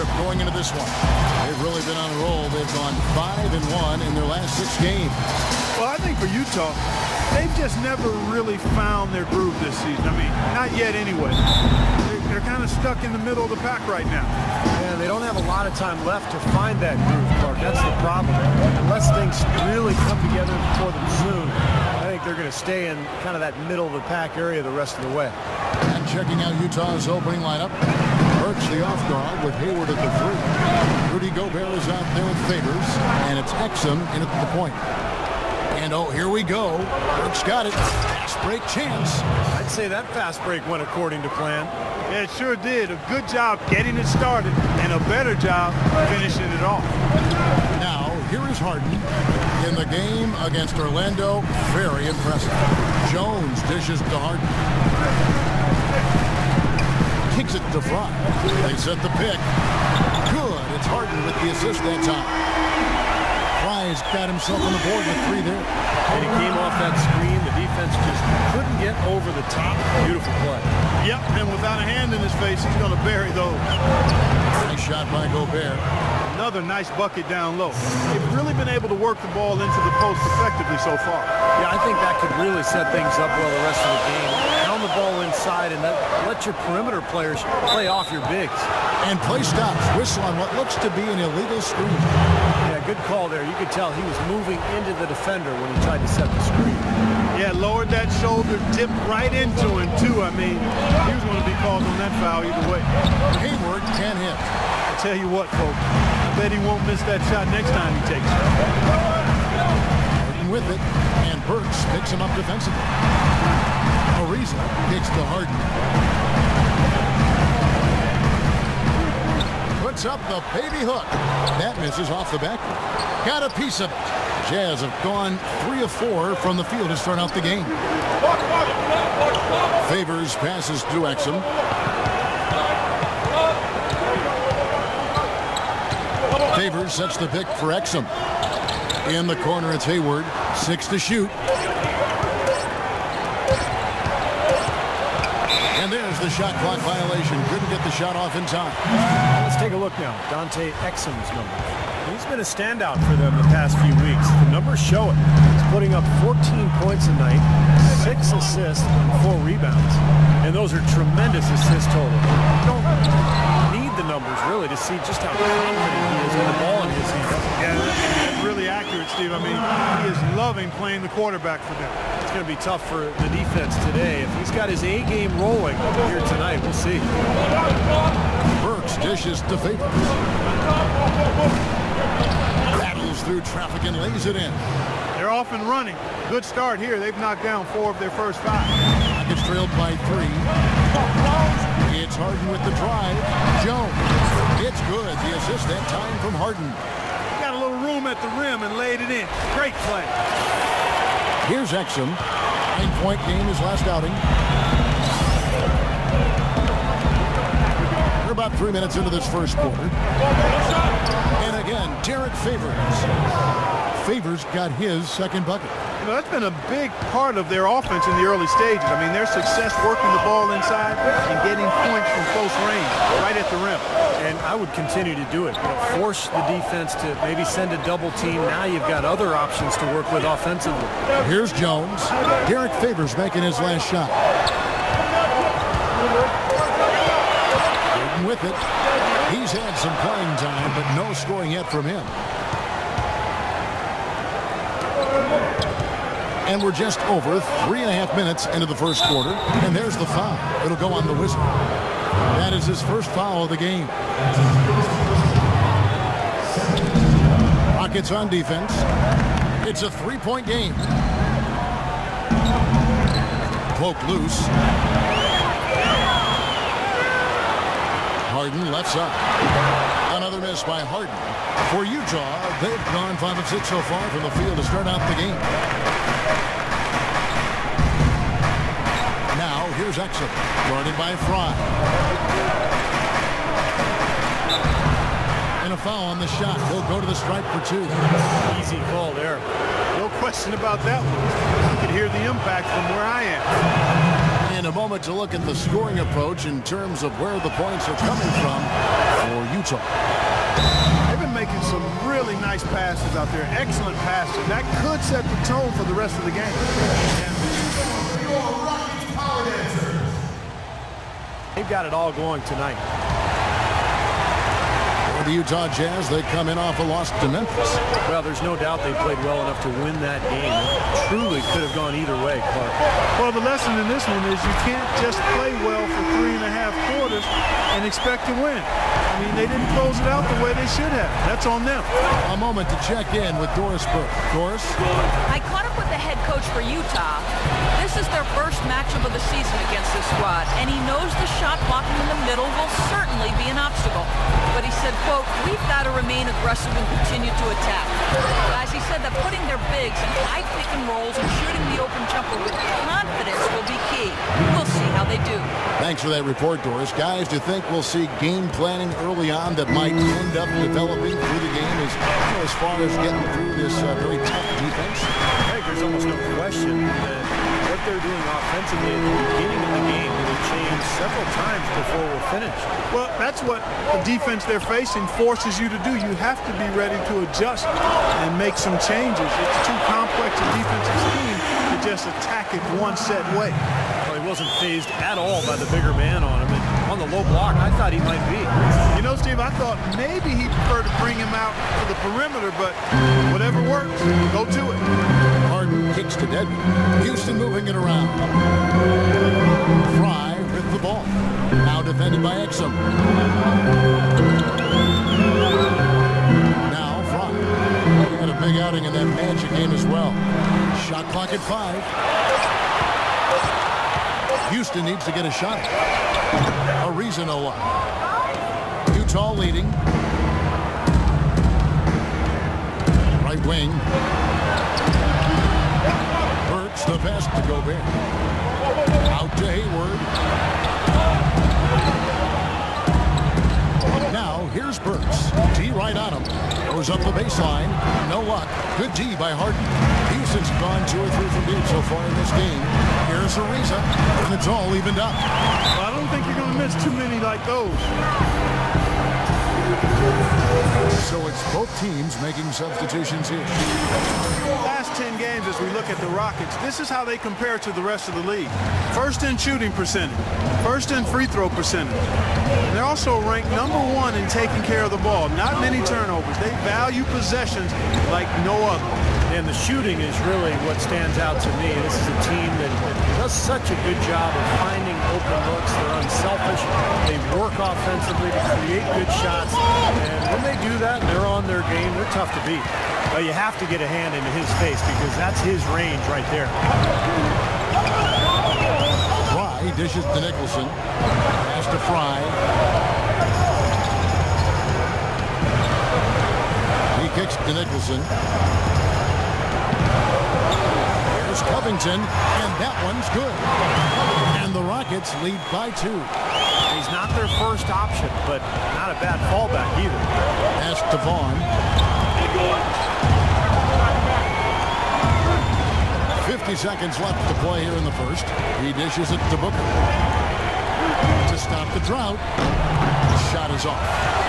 trip going into this one. They've really been on a roll. They've gone 5-1 in their last 6 games. Well, I think for Utah, they've just never really found their groove this season. I mean, not yet anyway. They're kind of stuck in the middle of the pack right now. And they don't have a lot of time left to find that groove, Clark. That's the problem. Unless things really come together for them soon, I think they're going to stay in kind of that middle of the pack area the rest of the way. And checking out Utah's opening lineup, Burks the off guard with Hayward at the 3. Rudy Gobert is out there with Favors, and it's Exum in at the point. And oh, here we go. Burks got it. Fast break chance. I'd say that fast break went according to plan. Yeah, it sure did. A good job getting it started and a better job finishing it off. Now, here is Harden in the game against Orlando. Very impressive. Jones dishes to Harden. Kicks it to Fry. They set the pick. Good. It's Harden with the assist that time. Fry's got himself on the board with 3 there. And he came off that screen. The defense just couldn't get over the top. Beautiful play. Yep, and without a hand in his face, he's going to bury those. Nice shot by Gobert. Another nice bucket down low. They've really been able to work the ball into the post effectively so far. Yeah, I think that could really set things up well the rest of the game. Pound the ball inside and let your perimeter players play off your bigs. And play stops. Whistle on what looks to be an illegal screen. Yeah, good call there. You could tell he was moving into the defender when he tried to set the screen. Yeah, lowered that shoulder, dipped right into him, too. I mean, he was going to be called on that foul either way. Hayward can hit. I tell you what, folks, I bet he won't miss that shot next time he takes it. Harden with it, and Burks picks him up defensively. Ariza kicks to Harden. Puts up the baby hook. That misses off the back. Got a piece of it. Jazz have gone 3 of 4 from the field to start out the game. Favors passes through Exum. Favors sets the pick for Exum. In the corner, it's Hayward. 6 to shoot. And there's the shot clock violation. Couldn't get the shot off in time. Let's take a look now. Dante Exum's numbers. He's been a standout for them the past few weeks. The numbers show it. He's putting up 14 points a night, 6 assists, and 4 rebounds. And those are tremendous assist totals. You don't need the numbers, really, to see just how confident he is with the ball in his hands. Yeah, that's really accurate, Steve. I mean, he is loving playing the quarterback for them. It's going to be tough for the defense today. If he's got his A game rolling here tonight, we'll see. Burks dishes to Favors. Battles through traffic and lays it in. They're off and running. Good start here. They've knocked down 4 of their first 5. Rockets trailed by 3. It's Harden with the drive. Jones. It's good. The assist that time from Harden. Got a little room at the rim and laid it in. Great play. Here's Exum. 9-point game his last outing. We're about 3 minutes into this first quarter. And again, Derek Favors. Favors got his second bucket. You know, that's been a big part of their offense in the early stages. I mean, their success working the ball inside and getting points from close range, right at the rim. And I would continue to do it. You know, force the defense to maybe send a double team. Now you've got other options to work with offensively. Here's Jones. Derek Favors making his last shot. Harden with it. He's had some playing time, but no scoring yet from him. And we're just over 3.5 minutes into the first quarter. And there's the foul. It'll go on the whistle. That is his first foul of the game. Rockets on defense. It's a 3-point game. Poked loose. Harden left side. Another miss by Harden. For Utah, they've gone 5 of 6 so far from the field to start out the game. Now, here's Exum, guarded by Fry. And a foul on the shot. He'll go to the stripe for 2. Easy call there. No question about that one. You can hear the impact from where I am. In a moment to look at the scoring approach in terms of where the points are coming from. for Utah. They've been making some really nice passes out there. Excellent passes. That could set the tone for the rest of the game. They've got it all going tonight. The Utah Jazz, they come in off a loss to Memphis. Well, there's no doubt they played well enough to win that game. It truly could have gone either way, Clark. Well, the lesson in this one is you can't just play well for 3.5 quarters and expect to win. I mean, they didn't close it out the way they should have. That's on them. A moment to check in with Doris Burke. Doris? I caught up with the head coach for Utah. This is their first matchup of the season against this squad, and he knows the shot blocking in the middle will certainly be an obstacle. But he said, quote, "We've got to remain aggressive and continue to attack." Guys, he said that putting their bigs in high pick and rolls and shooting the open jumper with confidence will be key. We'll see how they do. Thanks for that report, Doris. Guys, do you think we'll see game planning early on that might end up developing through the game as far as getting through this very tough defense? I think there's almost no question that what they're doing offensively at the beginning of the game will change several times before we're finished. Well, that's what the defense they're facing forces you to do. You have to be ready to adjust and make some changes. It's too complex a defensive scheme to just attack it one set way. Well, he wasn't phased at all by the bigger man on him. And on the low block, I thought he might be. You know, Steve, I thought maybe he'd prefer to bring him out to the perimeter, but whatever works, go to it. Harden kicks to Deadman. Houston moving it around. Fry with the ball. Now defended by Exum. Now Fry. He had a big outing in that Magic game as well. Shot clock at 5. Houston needs to get a shot. A reason no one. Utah leading. Right wing. Burks the pass to Gobert. Out to Hayward. Now here's Burks. D right on him. Goes up the baseline. No luck. Good D by Harden. Houston's gone 2 or 3 from deep so far in this game. Here's Ariza, and it's all evened up. Well, I don't think you're going to miss too many like those. So it's both teams making substitutions here. Last 10 games, as we look at the Rockets, this is how they compare to the rest of the league. First in shooting percentage, first in free throw percentage. And they're also ranked number 1 in taking care of the ball. Not many turnovers. They value possessions like no other. And the shooting is really what stands out to me. This is a team that does such a good job of finding open looks. They're unselfish. They work offensively to create good shots. And when they do that, they're on their game. They're tough to beat. But you have to get a hand into his face because that's his range right there. Fry dishes to Nicholson. Pass to Fry. He kicks to Nicholson. Here's Covington, and that one's good. And the Rockets lead by 2. He's not their first option, but not a bad fallback either. Pass to Vaughn. 50 seconds left to play here in the first. He dishes it to Booker. To stop the drought. The shot is off.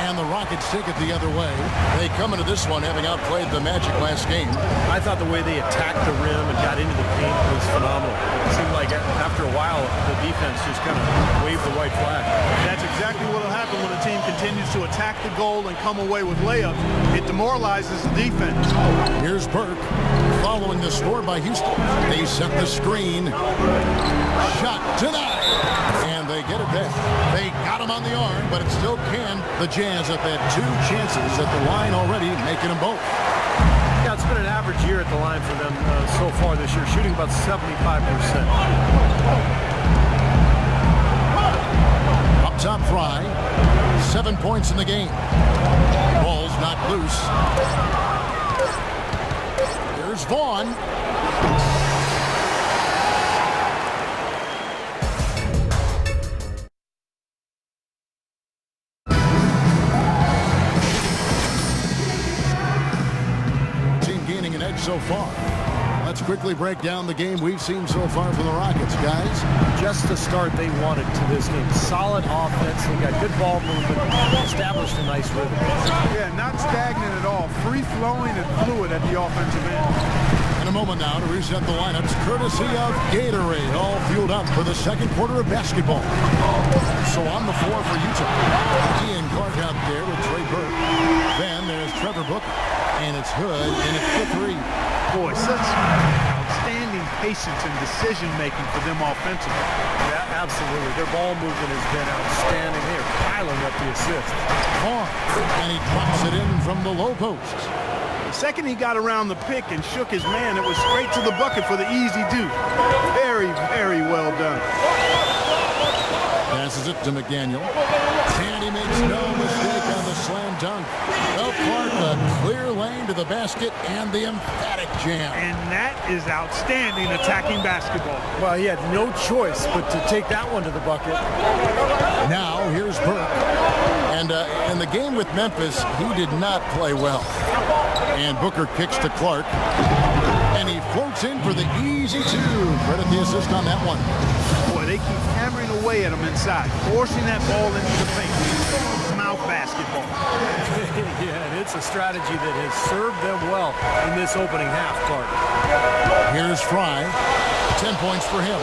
And the Rockets take it the other way. They come into this one having outplayed the Magic last game. I thought the way they attacked the rim and got into the paint was phenomenal. It seemed like after a while, the defense just kind of waved the white flag. That's exactly what will happen when a team continues to attack the goal and come away with layups. It demoralizes the defense. Here's Burke following the score by Houston. They set the screen. Shot denied. And they get it back. They got him on the arm, but it still can. The Jazz have had 2 chances at the line already, making them both. Yeah, it's been an average year at the line for them so far this year, shooting about 75%. Up top, Fry. 7 points in the game. Ball's not loose. Here's Vaughn. Team gaining an edge so far. Let's quickly break down the game we've seen so far from the Rockets, guys. Just the start they wanted to this game. Solid offense. They got good ball movement. Established a nice rhythm. Yeah, not stagnant at all. Free-flowing and fluid at the offensive end. In a moment now to reset the lineups, courtesy of Gatorade, all fueled up for the second quarter of basketball. So on the floor for Utah, Ian Clark out there with Trey Burke. Then there's Trevor Booker, and it's Hood, and it's the three. Boy, such outstanding patience and decision-making for them offensively. Yeah, absolutely. Their ball movement has been outstanding. They are piling up the assists. Vaughn, and he drops it in from the low post. The second he got around the pick and shook his man, it was straight to the bucket for the easy deuce. Very, very well done. Passes it to McDaniel. And he makes no mistake on the slam dunk. Well, Clark, a clear lane to the basket and the emphatic jam. And that is outstanding attacking basketball. Well, he had no choice but to take that one to the bucket. Now, here's Burke. And in the game with Memphis, he did not play well. And Booker kicks to Clark. And he floats in for the easy two. Credit the assist on that one. Boy, they keep hammering away at him inside, forcing that ball into the paint. Mouth basketball. Yeah, and it's a strategy that has served them well in this opening half, Clark. Here's Fry. 10 points for him.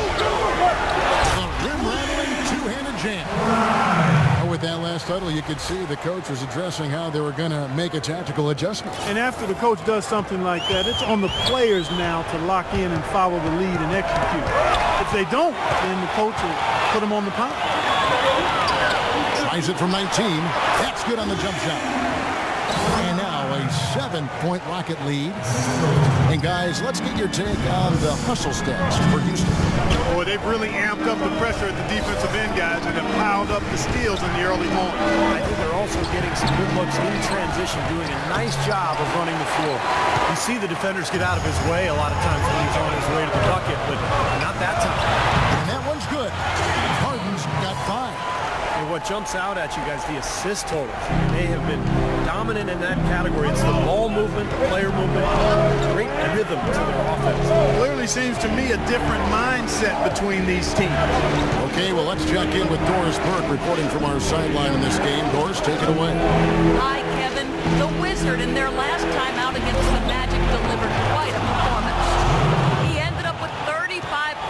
The rim-rattling two-handed jam. With that last huddle, you could see the coach was addressing how they were going to make a tactical adjustment. And after the coach does something like that, it's on the players now to lock in and follow the lead and execute. If they don't, then the coach will put them on the pump. Tries it from 19. That's good on the jump shot. And now a 7-point Rocket lead. And guys, let's get your take on the hustle stats for Houston. Boy, they've really amped up the pressure at the defensive end, guys, and have piled up the steals in the early morning. I think they're also getting some good looks in transition, doing a nice job of running the floor. You see the defenders get out of his way a lot of times when he's on his way to the bucket, but not that time. And that one's good. Harden's got 5. And what jumps out at you guys, the assist totals. They have been dominant in that category. It's the ball movement, the player movement, great rhythm to their offense. Clearly seems to me a different mindset between these teams. Okay, well, let's check in with Doris Burke reporting from our sideline in this game. Doris, take it away. Hi, Kevin. The Wizard in their last time out against the Magic delivered quite a performance. He ended up with 35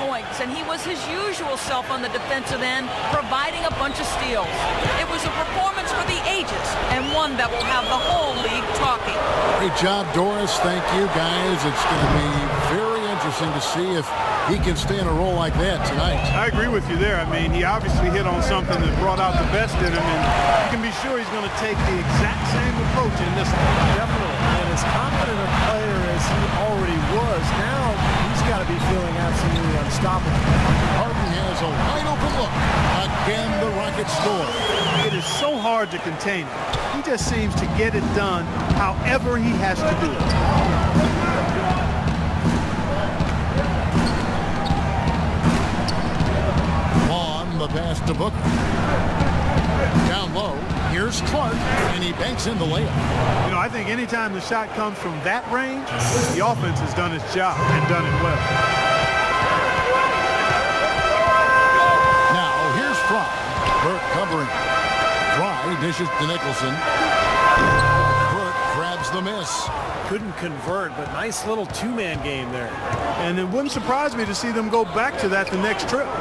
points, and he was his usual self on the defensive end, providing a bunch of steals. It was a performance for the ages, and one that will have the whole league talking. Great job, Doris. Thank you, guys. It's going to be very interesting to see if he can stay in a role like that tonight. I agree with you there. I mean, he obviously hit on something that brought out the best in him, and you can be sure he's going to take the exact same approach in this one. Definitely. And as confident a player as he already was, now he's got to be feeling absolutely unstoppable. Harden has a wide open look. Again, the Rockets score. It is so hard to contain him. He just seems to get it done however he has to do it. The pass to Booker. Down low, here's Clark, and he banks in the layup. You know, I think anytime the shot comes from that range, the offense has done its job and done it well. Now, here's Fry. Burke covering. Fry dishes to Nicholson. Burke grabs the miss. Couldn't convert, but nice little two-man game there. And it wouldn't surprise me to see them go back to that the next trip.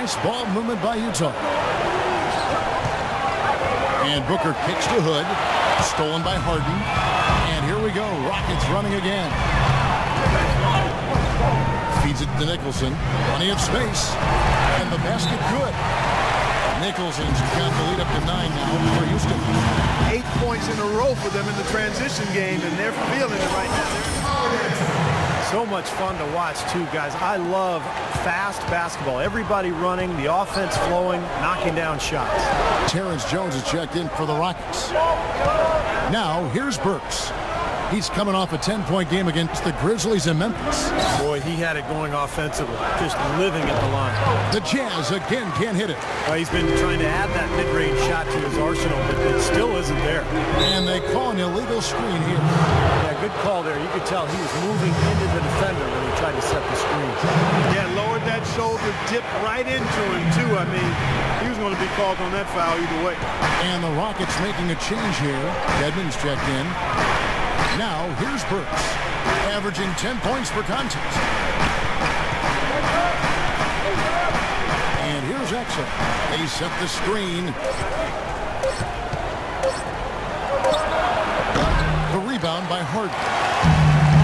Nice ball movement by Utah. And Booker kicks to Hood. Stolen by Harden. And here we go. Rockets running again. Feeds it to Nicholson. Plenty of space. And the basket good. Nicholson's got the lead up to 9 now for Houston. 8 points in a row for them in the transition game, and they're feeling it right now. So much fun to watch, too, guys. I love fast basketball. Everybody running, the offense flowing, knocking down shots. Terrence Jones is checked in for the Rockets. Now, here's Burks. He's coming off a 10-point game against the Grizzlies in Memphis. Boy, he had it going offensively, just living at the line. The Jazz again can't hit it. He's been trying to add that mid-range shot to his arsenal, but it still isn't there. And they call an illegal screen here. Yeah, good call there. You could tell he was moving into the defender when he tried to set the screen. Yeah, lowered that shoulder, dipped right into him, too. I mean, he was going to be called on that foul either way. And the Rockets making a change here. Dedmon's checked in. Now, here's Burks, averaging 10 points per contest. And here's Exum. They set the screen. The rebound by Harden.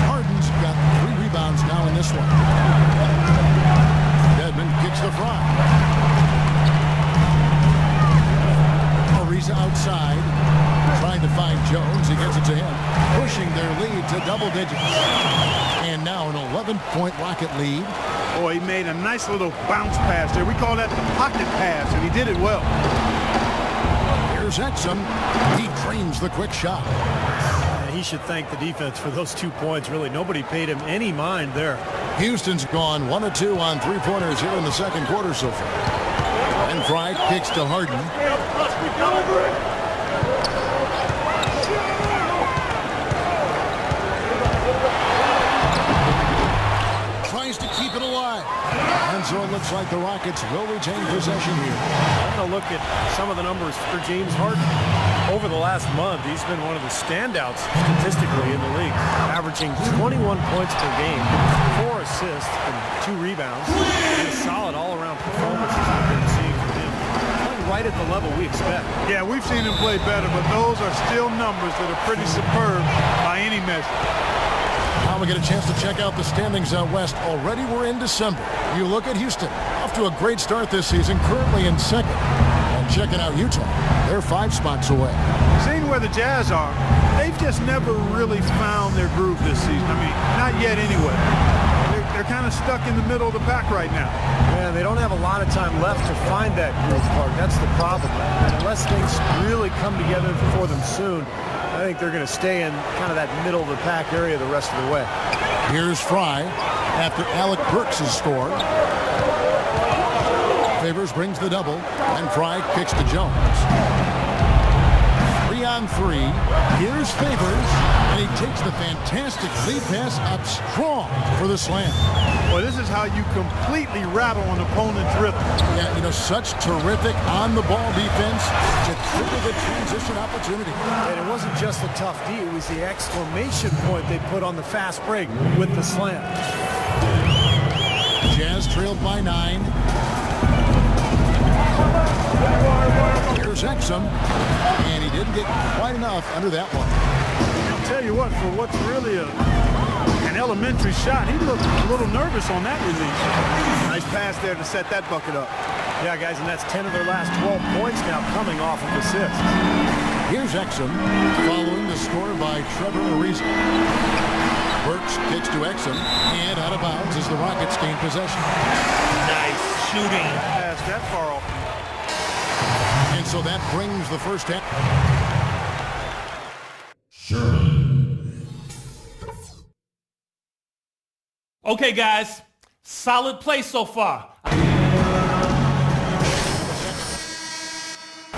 Harden's got 3 rebounds now in this one. Dedmon kicks the Fry. Ariza outside, trying to find Jones. He gets it to him, pushing their lead to double digits. And now an 11-point Rocket lead. Boy, he made a nice little bounce pass there. We call that the pocket pass, and he did it well. Here's Exum. He dreams the quick shot. And he should thank the defense for those 2 points. Really, nobody paid him any mind there. Houston's gone 1 of 2 on three-pointers here in the second quarter so far. And Fry kicks to Harden. Tries to keep it alive. And so it looks like the Rockets will retain possession here. I'm going to look at some of the numbers for James Harden. Over the last month, he's been one of the standouts statistically in the league, averaging 21 points per game, 4 assists, and 2 rebounds. And a solid all-around performance we've been seeing from him. Playing right at the level we expect. Yeah, we've seen him play better, but those are still numbers that are pretty superb by any measure. Now we get a chance to check out the standings out west. Already we're in December. You look at Houston, off to a great start this season, currently in second. And checking out Utah, they're 5 spots away. Seeing where the Jazz are, they've just never really found their groove this season. I mean, not yet anyway. They're kind of stuck in the middle of the pack right now. Yeah, they don't have a lot of time left to find that groove, Clark. That's the problem. And unless things really come together for them soon, I think they're going to stay in kind of that middle of the pack area the rest of the way. Here's Fry after Alec Burks' score. Favors brings the double, and Fry kicks to Jones. 3 on 3. Here's Favors, and he takes the fantastic lead pass up strong for the slam. Well, this is how you completely rattle an opponent's rhythm. Yeah, you know, such terrific on-the-ball defense to trigger the transition opportunity. And it wasn't just the tough D, it was the exclamation point they put on the fast break with the slam. Jazz trailed by 9. Here's Exum, and he didn't get quite enough under that one. I'll tell you what, for what's really an elementary shot, he looked a little nervous on that release. Nice pass there to set that bucket up. Yeah, guys, and that's 10 of their last 12 points now coming off of assists. Here's Exum, following the score by Trevor Ariza. Burks kicks to Exum, and out of bounds as the Rockets gain possession. Nice shooting. Pass that far off. And so that brings the first half. Okay, guys, solid play so far.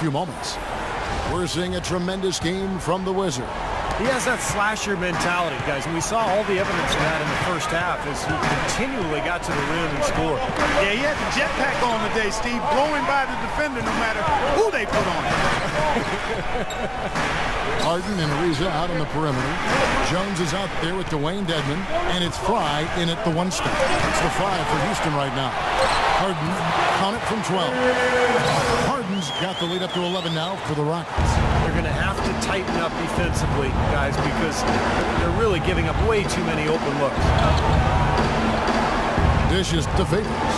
Few moments. We're seeing a tremendous game from the Wizard. He has that slasher mentality, guys, and we saw all the evidence of that in the first half as he continually got to the rim and scored. Yeah, he had the jetpack on today, Steve, blowing by the defender no matter who they put on. Harden and Ariza out on the perimeter. Jones is out there with Dwayne Dedmon, and it's Fry in at the 1 spot. It's the 5 for Houston right now. Harden, count it from 12. Harden's got the lead up to 11 now for the Rockets. They're going to have to tighten up defensively, guys, because they're really giving up way too many open looks. Dishes to Favors.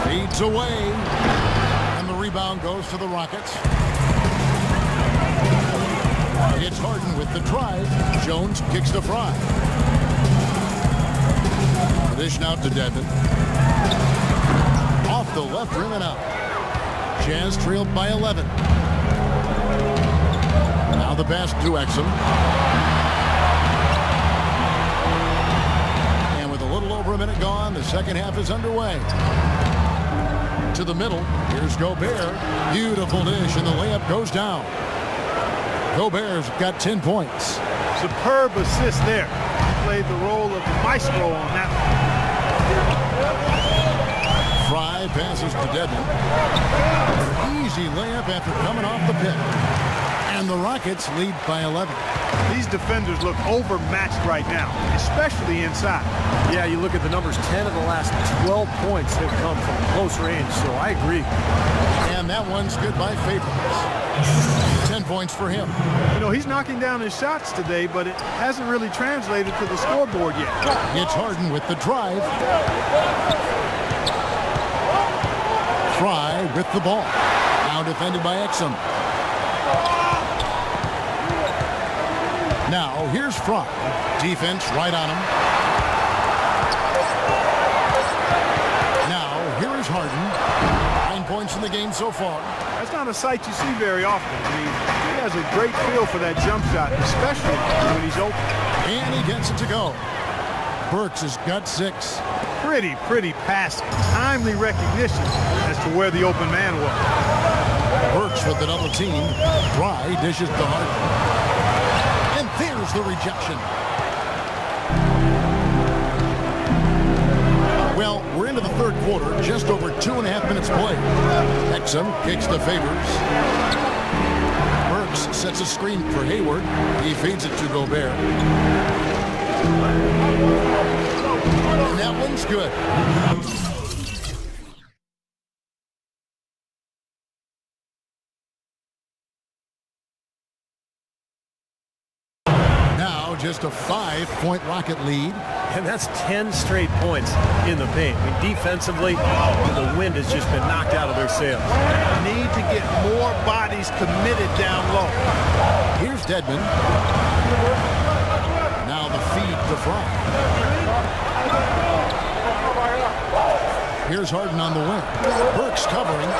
Fades away. And the rebound goes to the Rockets. It's Harden with the drive. Jones kicks to Fry. Dish out to Dedmon. Off the left rim and out. Jazz trailed by 11. Now the pass to Exum. And with a little over a minute gone, the second half is underway. To the middle. Here's Gobert. Beautiful dish, and the layup goes down. Gobert's got 10 points. Superb assist there. He played the role of the maestro on that one. Fry passes to Dedmon. Easy layup after coming off the pick. And the Rockets lead by 11. These defenders look overmatched right now, especially inside. Yeah, you look at the numbers, 10 of the last 12 points have come from close range, so I agree. And that one's good by Favors. 10 points for him. You know, he's knocking down his shots today, but it hasn't really translated to the scoreboard yet. It's Harden with the drive. Fry with the ball. Now defended by Exum. Now here's Fry. Defense right on him. Now here is Harden. 9 points in the game so far. That's not a sight you see very often. I mean, he has a great feel for that jump shot, especially when he's open. And he gets it to go. Burks has got 6. Pretty passing. Timely recognition as to where the open man was. Burks with the double team. Fry dishes to Harden. And there's the rejection. Well, we're into the third quarter, just over 2.5 minutes played. Exum kicks to Favors. Burks sets a screen for Hayward. He feeds it to Gobert. And that one's good. Now just a 5-point Rocket lead. And that's 10 straight points in the paint. I mean, defensively, the wind has just been knocked out of their sails. Need to get more bodies committed down low. Here's Dedmon. Now the feed to Fry. Here's Harden on the wing. Burks covering.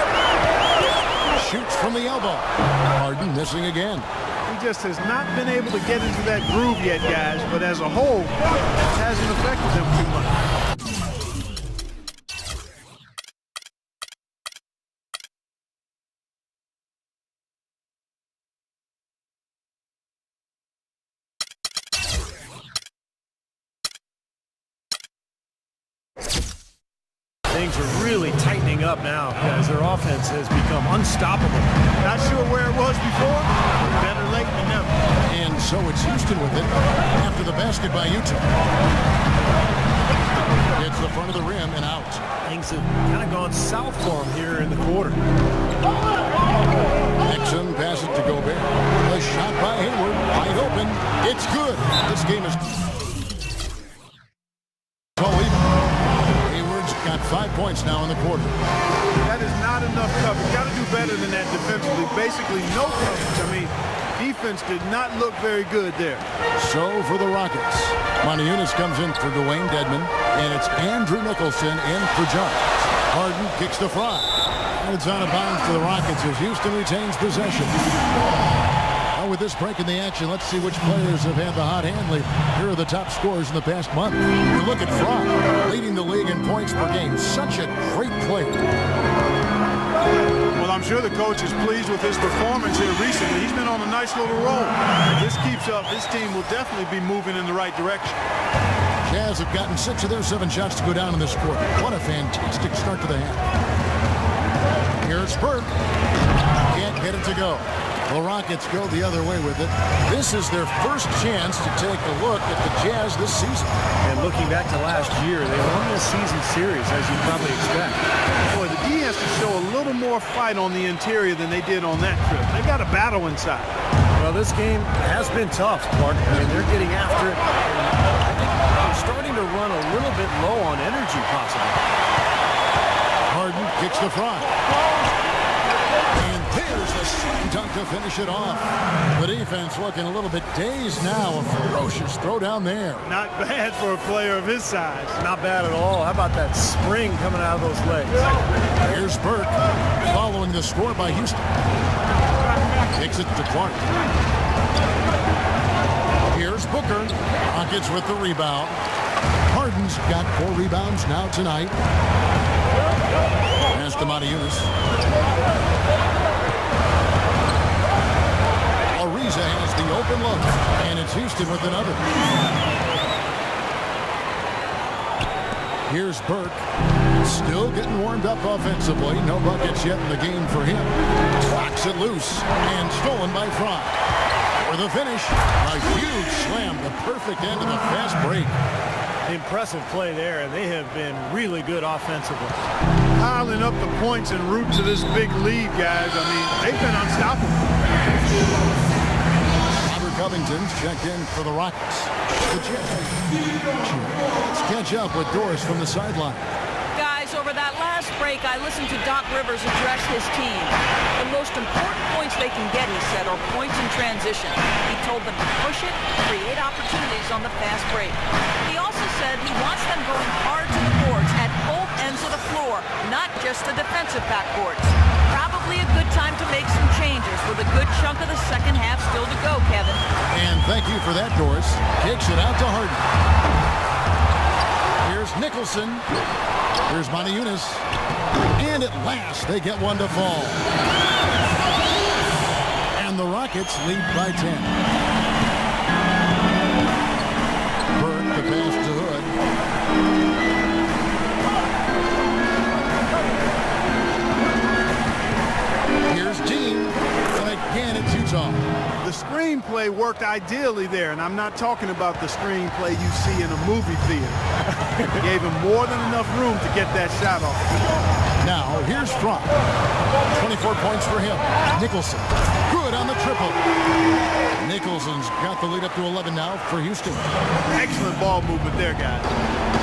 Shoots from the elbow. Harden missing again. He just has not been able to get into that groove yet, guys, but as a whole, it hasn't affected them too much. Things are really tightening up now as their offense has become unstoppable. Not sure where it was before, but better late than never. And so it's Houston with it after the basket by Utah. It's the front of the rim and out. Things have kind of gone south for him here in the quarter. Exum passes to Gobert. A shot by Hayward. Wide open. It's good. This game is so even. Hayward's got 5 points now in the quarter. That is not enough coverage. Got to do better than that defensively. Basically no coverage. I mean, defense did not look very good there. So for the Rockets, Montezumas comes in for Dwayne Dedmon, and it's Andrew Nicholson in for John. Harden kicks to Fry. And it's out of bounds for the Rockets as Houston retains possession. Well, with this break in the action, let's see which players have had the hot hand lead. Here are the top scorers in the past month. You look at Fry, leading the league in points per game. Such a great player. Well, I'm sure the coach is pleased with his performance here recently. He's been on a nice little roll. If this keeps up, this team will definitely be moving in the right direction. Jazz have gotten 6 of their 7 shots to go down in this quarter. What a fantastic start to the half. Here's Burke. Can't get it to go. The Rockets go the other way with it. This is their first chance to take a look at the Jazz this season. And looking back to last year, they won this season series, as you'd probably expect. Boy, the D has to show a little more fight on the interior than they did on that trip. They've got a battle inside. Well, this game has been tough, Clark. I mean, they're getting after it. I think they're starting to run a little bit low on energy, possibly. Harden kicks the front. And there's the slam dunk to finish it off. The defense looking a little bit dazed now. A ferocious throw down there. Not bad for a player of his size. Not bad at all. How about that spring coming out of those legs? Here's Burke following the score by Houston. Takes it to Clark. Here's Booker. Rockets with the rebound. Harden's got 4 rebounds now tonight. Pass to Matajunas. Ariza has the open look, and it's Houston with another. Here's Burke. Still getting warmed up offensively. No buckets yet in the game for him. Clocks it loose and stolen by Fry. For the finish, a huge slam, the perfect end of the fast break. Impressive play there, and they have been really good offensively. Piling up the points en route to this big lead, guys. I mean, they've been unstoppable. Robert Covington's checked in for the Rockets. Let's catch up with Doris from the sideline. Guys, over that last break, I listened to Doc Rivers address his team. The most important points they can get, he said, are points in transition. He told them to push it, create opportunities on the fast break. He also said he wants them going hard to the boards at both ends of the floor, not just the defensive backboards. Probably a good time to make some changes with a good chunk of the second half still to go, Kevin. And thank you for that, Doris. Kicks it out to Harden. Here's Nicholson. Here's Matajunas. And at last, they get one to fall. And the Rockets lead by 10. Burke, the pass to Hood. Here's Dean. And again, it's Utah. The screenplay worked ideally there, and I'm not talking about the screenplay you see in a movie theater. Gave him more than enough room to get that shot off. Now, here's Fromm. 24 points for him. Nicholson. Good on the triple. Nicholson's got the lead up to 11 now for Houston. Excellent ball movement there, guys.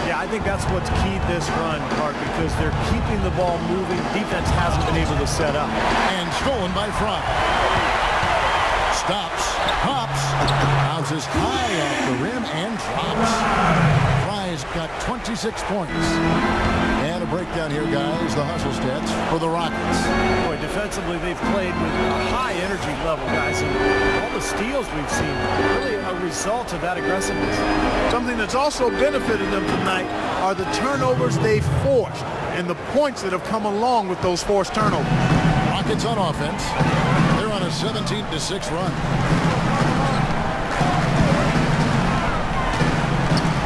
Yeah, I think that's what's keyed this run, Clark, because they're keeping the ball moving. Defense hasn't been able to set up. And stolen by Fry. Stops, pops, bounces high off the rim and drops. Fry's got 26 points. And a breakdown here, guys. The hustle stats for the Rockets. Boy, defensively, they've played with a high energy level, guys. And all the steals we've seen, really a result of that aggressiveness. Something that's also benefited them tonight are the turnovers they've forced and the points that have come along with those forced turnovers. Rockets on offense. They're on a 17-6 run.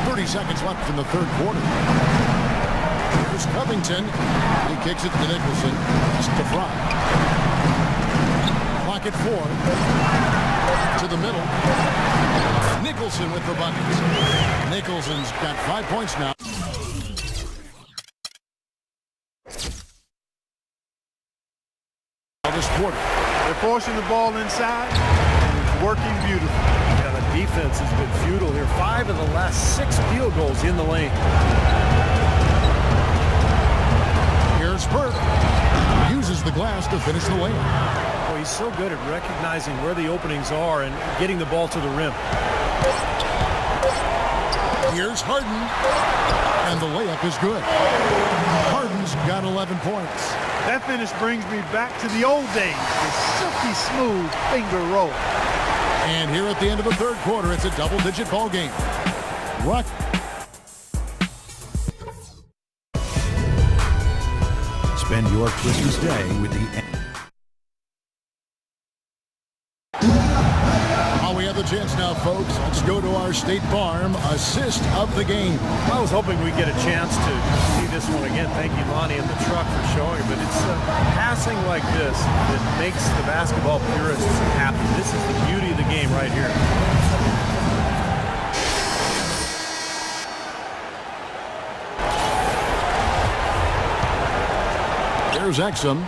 30 seconds left in the third quarter. Here's Covington. He kicks it to Nicholson. Just to Fry. Clock at 4. To the middle. Nicholson with the buckets. Nicholson's got 5 points now. This quarter. They're forcing the ball inside, and it's working beautifully. Yeah, the defense has been futile here. 5 of the last 6 field goals in the lane. Here's Burke. Uses the glass to finish the lane. Well, he's so good at recognizing where the openings are and getting the ball to the rim. Here's Harden. And the layup is good. Harden's got 11 points. That finish brings me back to the old days, the silky smooth finger roll. And here at the end of the third quarter, it's a double-digit ball game. Rock. Spend your Christmas day with the... While we have the chance now, folks, let's go to our State Farm assist of the game. I was hoping we'd get a chance to see this one again. Thank you, Lonnie, and the truck for showing. But it's passing like this that makes the basketball purists happy. This is the beauty of the game right here. There's Exum.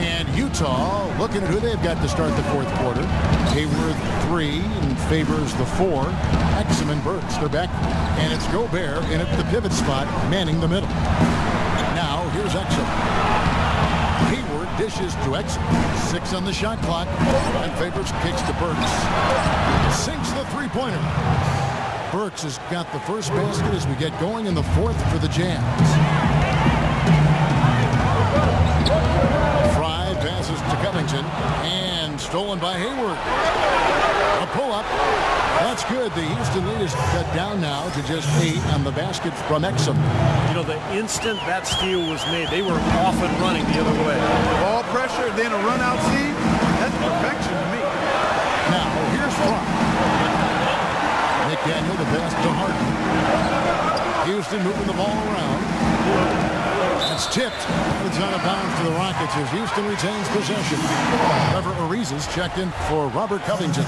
And Utah looking at who they've got to start the fourth quarter. Hayward 3 and favors the 4. Exum and Burks, they're back. And it's Gobert in at the pivot spot, manning the middle. Now, here's Exum. Hayward dishes to Exum. 6 on the shot clock. And favors kicks to Burks. Sinks the three-pointer. Burks has got the first basket as we get going in the fourth for the Jazz. Fry passes to Covington. And stolen by Hayward. A pull-up. That's good. The Houston lead is cut down now to just 8 on the basket from Exum. You know, the instant that steal was made, they were off and running the other way. Ball pressure, then a run-out feed. That's perfection to me. Now, here's Fry. McDaniel, the pass to Harden. Houston moving the ball around. It's tipped. It's out of bounds to the Rockets as Houston retains possession. Trevor Ariza's checked in for Robert Covington.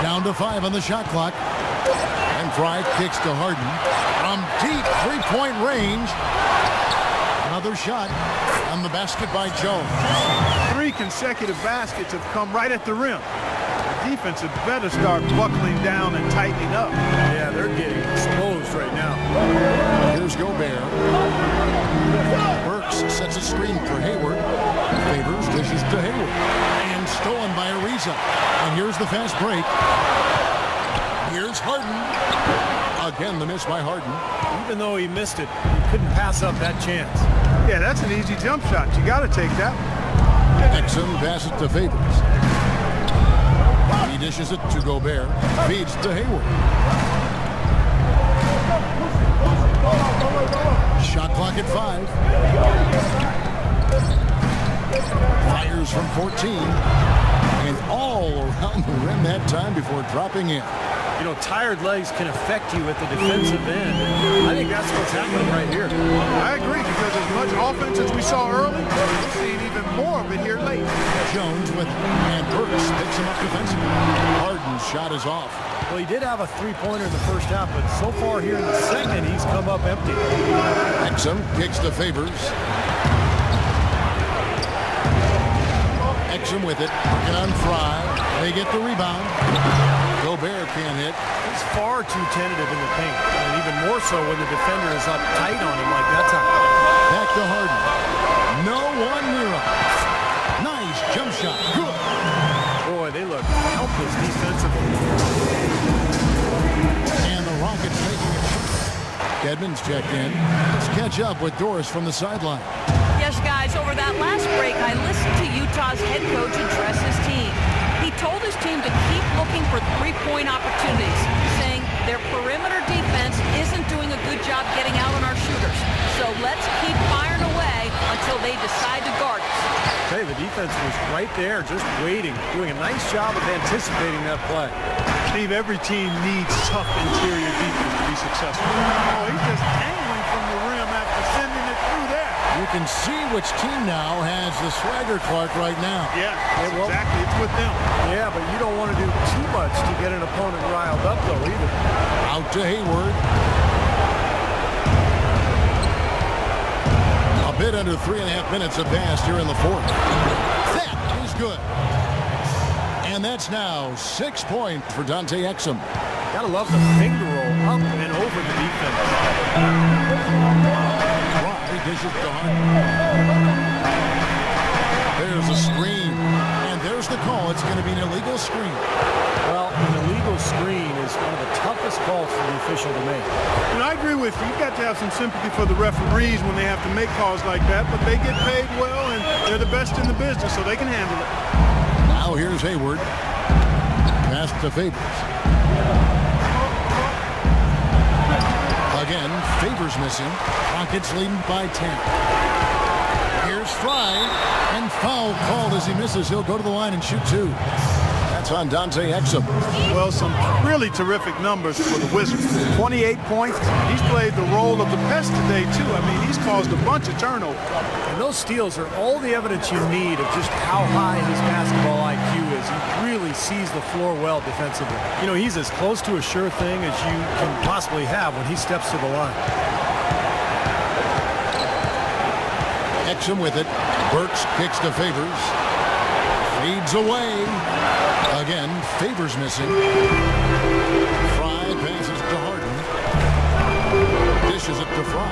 Down to 5 on the shot clock. And Fry kicks to Harden. From deep three-point range. Another shot on the basket by Jones. 3 consecutive baskets have come right at the rim. The defense had better start buckling down and tightening up. Yeah, they're getting exposed right now. Here's Gobert. Burks sets a screen for Hayward. Favors dishes to Hayward. And stolen by Ariza. And here's the fast break. Here's Harden. Again, the miss by Harden. Even though he missed it, he couldn't pass up that chance. Yeah, that's an easy jump shot. You got to take that. Exum passes to Favors. He dishes it to Gobert. Feeds to Hayward. Shot clock at 5. Fires from 14. And all around the rim that time before dropping in. You know, tired legs can affect you at the defensive end. I think that's what's happening right here. I agree, because as much offense as we saw early, we're seeing even more of it here late. Jones with and Burks picks him up defensively. Harden's shot is off. Well, he did have a three-pointer in the first half, but so far here in the second, he's come up empty. Exum kicks to Favors. Exum with it. Working on Fry. They get the rebound. Gobert can't hit. He's far too tentative in the paint, and even more so when the defender is up tight on him like that time. Back to Harden. No one near him. Nice jump shot. Good. Boy, they look helpless defensively. And the Rockets making it. Kedman's checked in. Let's catch up with Doris from the sideline. Yes, guys, over that last break, I listened to Utah's head coach address his team. He told his team to keep looking for three-point opportunities, saying their perimeter defense isn't doing a good job getting out on our shooters. So let's keep firing away until they decide to guard us. Hey, the defense was right there, just waiting, doing a nice job of anticipating that play. Steve, every team needs tough interior defense to be successful. Oh, he's just angling from the rim after sending it through there. You can see which team now has the swagger Clark right now. Yeah, exactly. It's with them. Yeah, but you don't want to do too much to get an opponent riled up, though, either. Out to Hayward. A bit under 3.5 minutes have passed here in the fourth. That is good. And that's now 6 points for Dante Exum. Gotta love the finger roll up and over the defense. Dishes to Harden. There's a screen, and there's the call. It's going to be an illegal screen. Well, an illegal screen is one of the toughest calls for the official to make. And I agree with you. You've got to have some sympathy for the referees when they have to make calls like that, but they get paid well, and they're the best in the business, so they can handle it. Now here's Hayward. Pass to Favors. Again, Favors missing. Rockets leading by 10. Here's Fry, and foul called as he misses. He'll go to the line and shoot 2. That's on Dante Exum. Well, some really terrific numbers for the Wizards. 28 points. He's played the role of the pest today, too. I mean, he's caused a bunch of turnovers. And those steals are all the evidence you need of just how high his basketball IQ is. He really sees the floor well defensively. You know, he's as close to a sure thing as you can possibly have when he steps to the line. Exum with it. Burks kicks to Favors. Feeds away. Again, Favors missing. Fry passes to Harden. Dishes it to Fry.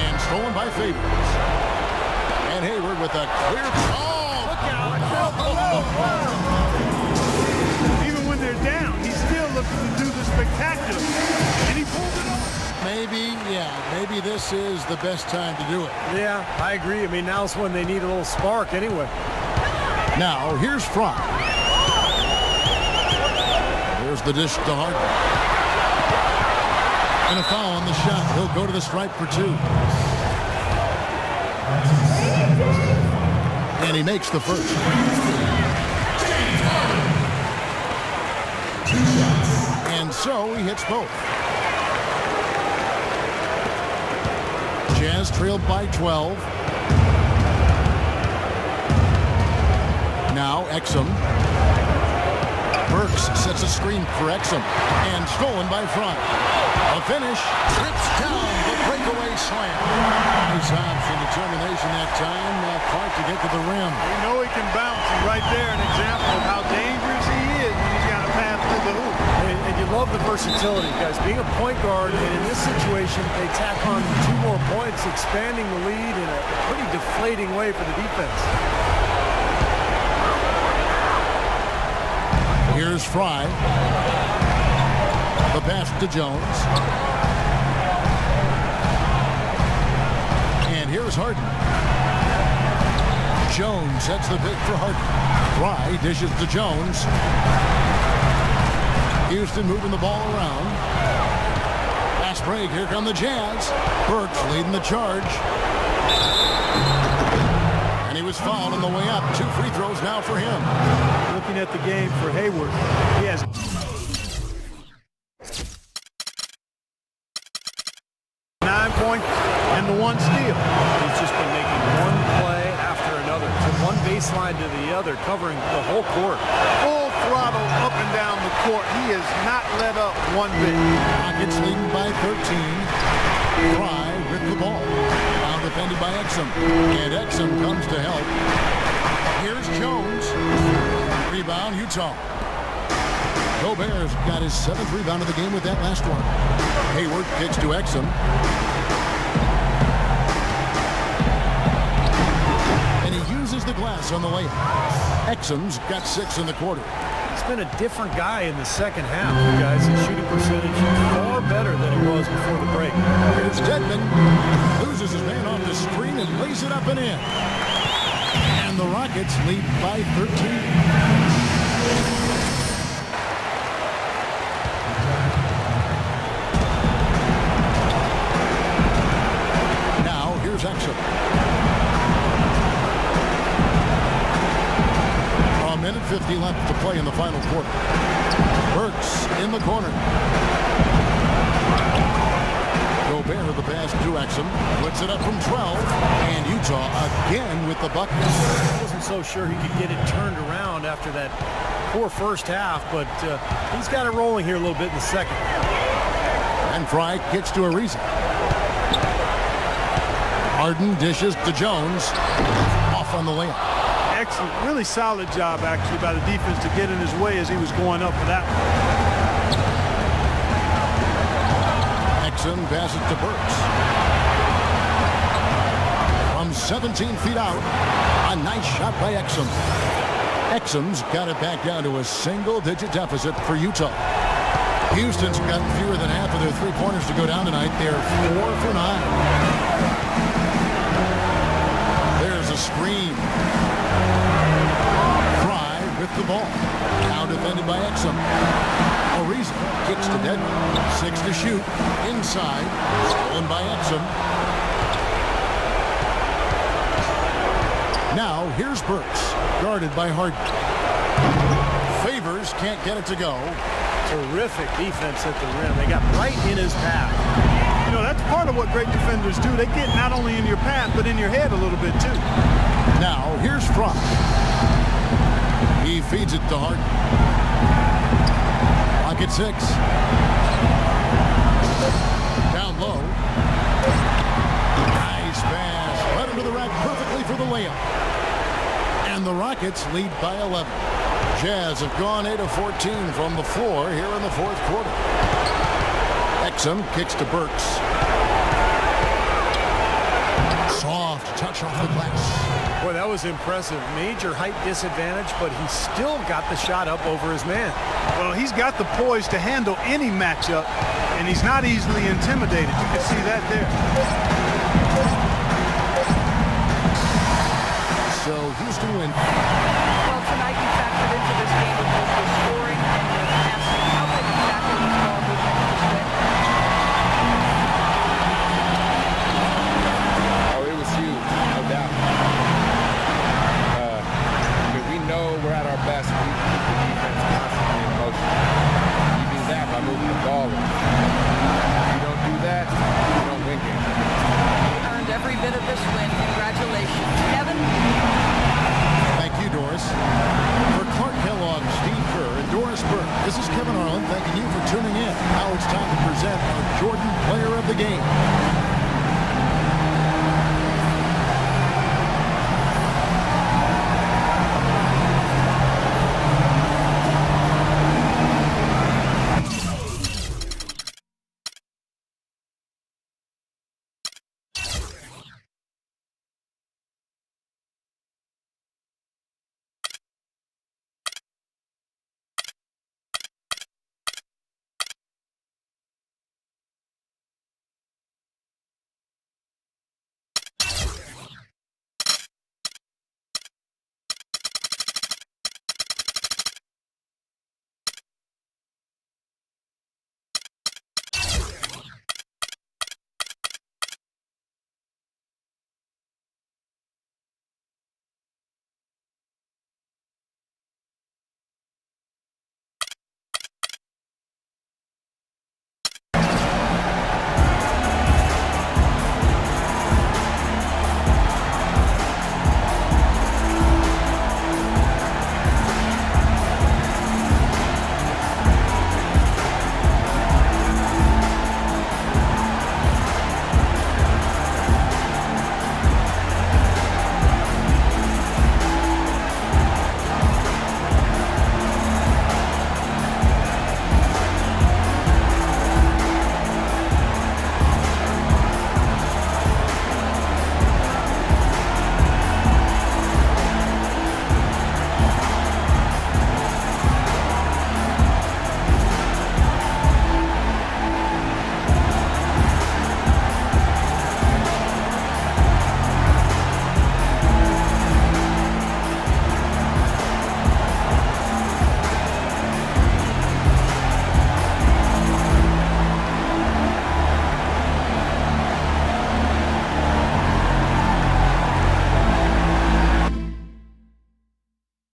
And stolen by Favors. And Hayward with a clear... Oh! Look out! Even when they're down, he's maybe this is the best time to do it. Yeah, I agree. I mean, now's when they need a little spark anyway. Now, here's Fry. Here's the dish to Harden. And a foul on the shot. He'll go to the stripe for 2. And he makes the first. And so he hits both. Jazz trailed by 12. Now Exum. Burks sets a screen for Exum. And stolen by Fry. A finish. Trips down the breakaway slam. Nice option determination that time. Clark to get to the rim. You know he can bounce. And right there, an example of how dangerous he is when he's got a path through the hoop. And you love the versatility, guys. Being a point guard, and in this situation, they tack on 2 more points, expanding the lead in a pretty deflating way for the defense. Here's Fry. The pass to Jones. And here's Harden. Jones sets the pick for Harden. Fry dishes to Jones. Houston moving the ball around. Fast break. Here come the Jazz. Burks leading the charge. And he was fouled on the way up. 2 free throws now for him. Looking at the game for Hayward, he has 9 points and the 1 steal. He's just been making one play after another, from one baseline to the other, covering the whole court. Full throttle up and down the court. He has not let up one bit. Rockets leading by 13. Fry with the ball. Now defended by Exum. And Exum comes to help. Here's Jones. Rebound, Utah. Gobert's got his 7th rebound of the game with that last one. Hayward kicks to Exum. And he uses the glass on the layup. Exum's got 6 in the quarter. He's been a different guy in the second half, guys. His shooting percentage far better than it was before the break. Here's Dedmon. Loses his man off the screen and lays it up and in. And the Rockets lead by 13. Now, here's Exum. A minute 50 left to play in the final quarter. Burks in the corner. Gobert the pass to Exum. Puts it up from 12. And Utah again with the bucket. I wasn't so sure he could get it turned around after that poor first half, but he's got it rolling here a little bit in the second. And Fry kicks to Ariza. Harden dishes to Jones. Off on the layup. Excellent, really solid job actually by the defense to get in his way as he was going up for that one. Exum passes to Burks. From 17 feet out, a nice shot by Exum. Exum's got it back down to a single-digit deficit for Utah. Houston's got fewer than half of their 3-pointers to go down tonight. They're 4 for 9. There's a screen. Fry with the ball. Now defended by Exum. Ariza kicks to Dedmon. 6 to shoot. Inside. Stolen by Exum. Now here's Burks. Guarded by Harden. Favors can't get it to go. Terrific defense at the rim. They got right in his path. You know, that's part of what great defenders do. They get not only in your path, but in your head a little bit, too. Now, here's Fry. He feeds it to Harden. Lock at 6. Down low. Nice pass. Right under the rack perfectly for the layup. And the Rockets lead by 11. Jazz have gone 8 of 14 from the floor here in the fourth quarter. Exum kicks to Burks. Soft touch off the glass. Boy, that was impressive. Major height disadvantage, but he still got the shot up over his man. Well, he's got the poise to handle any matchup. And he's not easily intimidated. You can see that there. So Houston wins. Well, tonight you factored into this game with both the scoring and the passing. How big a factor was ball movement in this win? Oh, it was huge, no doubt. We know we're at our best when we keep the defense constantly in motion. You do that by moving the ball. If you don't do that, you don't win games. He earned every bit of this win. Congratulations. Kevin? Thank you, Doris. For Clark Kellogg, Steve Kerr, and Doris Burke, this is Kevin Harlan thanking you for tuning in. Now it's time to present our Jordan Player of the Game.